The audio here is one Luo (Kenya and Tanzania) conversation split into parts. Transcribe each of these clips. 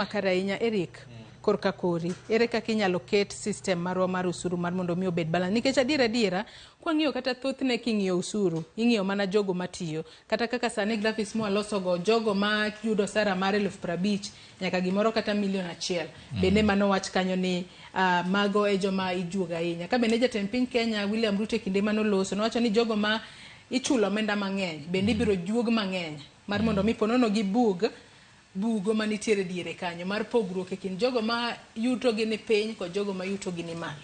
Makarainya Erick korka kori ere kaka inyalo ket system marwa mar usuru mar mondo mi obed balance nikech adiera kwang'iyo kata thothne king'iyo usuru ing'iyo mana jogo matiyo kata kaka sani graphics mwaloso go jogo ma yudo sara mar 50,000 nyaka gimoro kata $1,000,000 bende mano wach kanyo ni mago e joma ijuoga ahinya ka bende jatend piny Kenya William Ruto kinde manoloso nowacho ni jogo ma ichulo omenda mang'eny bende ibiro juog mang'eny mar mondo mi ponono gi bugo manitiere diere kanyo mar pogruok e kind jogo ma yuto gi ni piny kod jogo ma yuto gi ni malo.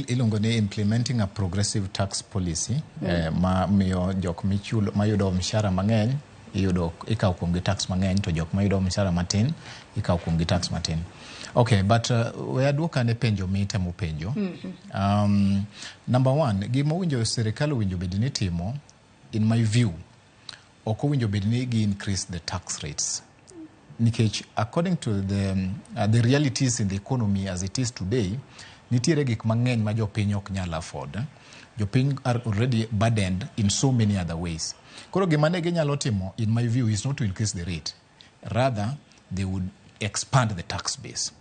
Ilungo ni implementing a progressive tax policy ma miyo jok michulo mayudo mshahara mang'eny ikaw kuom gi tax mang'eny to jok mayudo mshahara matin ikaw kuom gi tax matin. Okay, but we aduoka ne penjo mitemo penjo. Number one, gima owinjo sirkal owinjo bed ni timo, in my view, ok owinjo bed ni gi increase the tax rates. Nikech according to the realities in the economy as it is today, nitiere gik mang'eny ma jopiny ok nyal afford. Jopiny are already burdened in so many other ways. Koro gima ne ginyalo timo, in my view, is not to increase the rate. Rather, they would expand the tax base.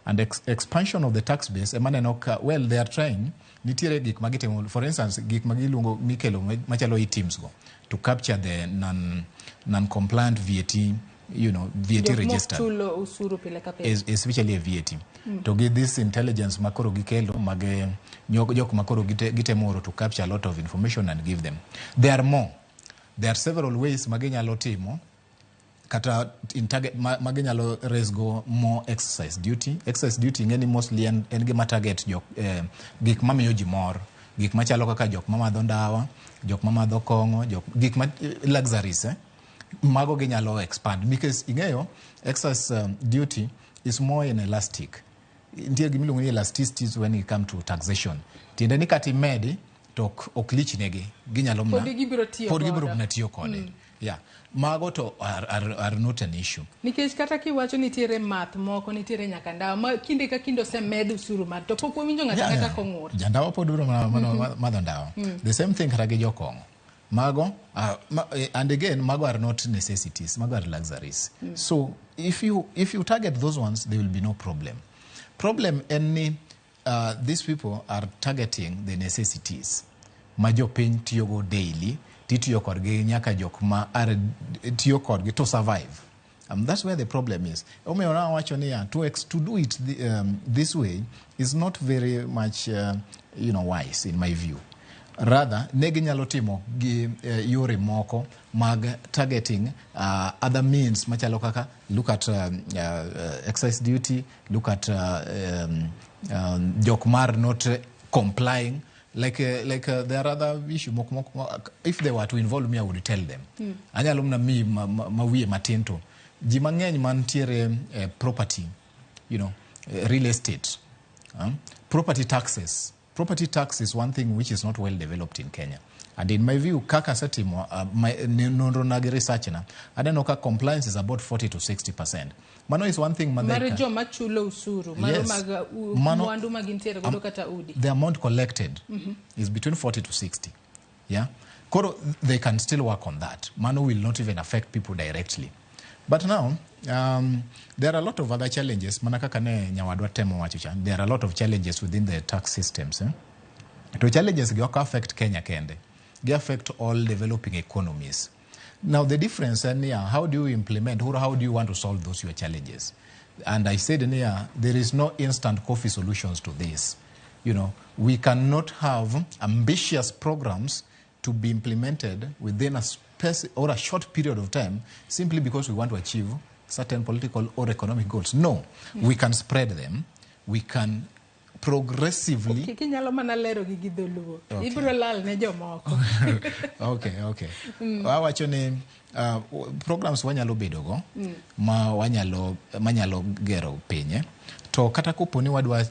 And expansion of the tax base, well, they are trying. Nitiere gik magitimo, for instance, gik magilungo mikelo machalo teams go to capture the non-compliant VAT, VAT register, especially a VAT. To get this intelligence makoro gikelo jok makoro gitemoro to capture a lot of information and give them. There are more. There are several ways maginyalo timo kata in target maginyalo raise go more excise duty. Excise duty ngeni mostly en gima target gik mamiyo ji mor, gik machalo kaka jok mamadho ndawa, jok mamadho kong'o, gik luxuries mago ginyalo expand because ing'eyo excise duty is more inelastic. Ndiye gimiluongo ni elasticity when it come to taxation. Tiende ni kati medi to ok lichnegi ginyalo pod gibiro tiyo kode. Yeah, mago to are not an issue. Nikech kata kiwacho nitiere math moko nitiere nyaka ndawa ma kinde ka kinde osemed usuru mar to pok winjo ng'ata kong'ur. Jandawa pod biro madho ndawa. The same thing kata gi jokong'o. Mago and again mago are not necessities, mago are luxuries. So if you target those ones, there will be no problem. Problem these people are targeting the necessities. Majo piny tiyogo daily. Titiyo kodgi nyaka jok ma are tiyo kodgi to survive. That's where the problem is. Omiyo na wacho ni to do it this way is not very much wise in my view. Rather, negi nyalo timo gi yore moko mag targeting other means machalo kaka look at excise duty, look at jok mar not complying. Like there are other issues. If they were to involve me, I would tell them. Anyalo mna mi mawie matento. Jimang'eny mantiere property, real estate, property taxes. Property tax is one thing which is not well developed in Kenya. And in my view, kaka setimo nonro research na, I don't know compliance is about 40 to 60%. Mano is one thing Marijo machulo usuru, mwandu magintere godo kata udi. The amount collected is between 40 to 60. Yeah. Koro they can still work on that. Mano will not even affect people directly. But now there are a lot of other challenges. Manakaka ne nyawadwa temo wachicha. There are a lot of challenges within the tax systems. To challenges go affect Kenya kende. They affect all developing economies. Now the difference how do you implement or how do you want to solve those your challenges? And I said there is no instant coffee solutions to this. We cannot have ambitious programs to be implemented within a short period of time simply because we want to achieve certain political or economic goals. No, we can spread them. We can progressively. Kinyalo mana lero gi gidholuo. Ibro lal ne jomoko. Okay. Wawacho ni programs wanyalo bedogo manyalo gero pinye. To kata koponi wadwa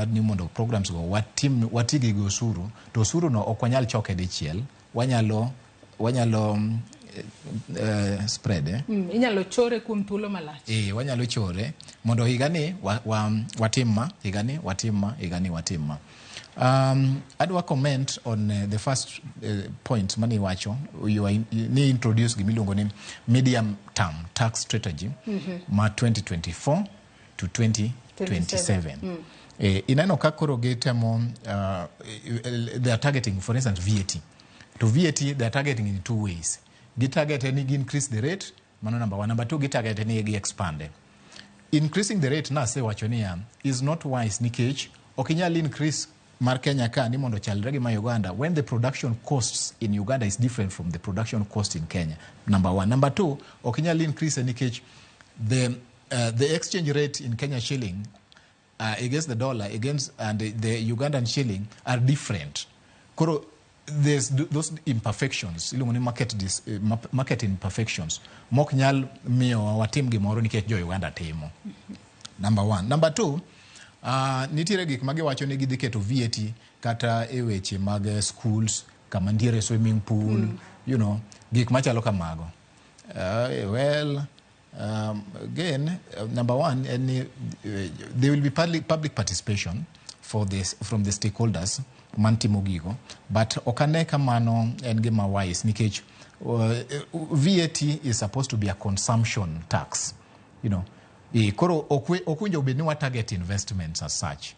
ni mondo programs go watigi go osuru, to osuru no ok wanyal choke dichiel. Wanyalo spread. Inyalo chore kuom thuolo malach. Wanyalo chore mondo higani watimma, higani watimma. Adwa comment on the first point mani wacho. Ni introduce gimiluongo ni medium term tax strategy ma 2024 to 2027. Inano kakoro gitemo they are targeting, for instance, VAT. To VAT they are targeting in two ways. Target any increase the rate, mano number one. Number two, target any expand. Increasing the rate na se wachonia is not wise nikech okinyal increase mar Kenya ka ni mondo chalregi ma Uganda when the production costs in Uganda is different from the production cost in Kenya. Number one. Number two, okinyal increase nikech the exchange rate in Kenya shilling against the dollar and the Ugandan shilling are different. Koro there's those imperfections, market imperfections. Mok nyal miyo watim gimoro nikech jo Uganda timo. Number one. Number two, nitiere gik magiwacho ni gidhi keto VAT kata e weche mag schools, kama nitiere swimming pool, gik machalo kamago. Again, number one, there will be public participation from the stakeholders, mantimo gigo, but okane kamano en gima wise nikech VAT is supposed to be a consumption tax, Koro okwinjo obed ni wa target investments as such.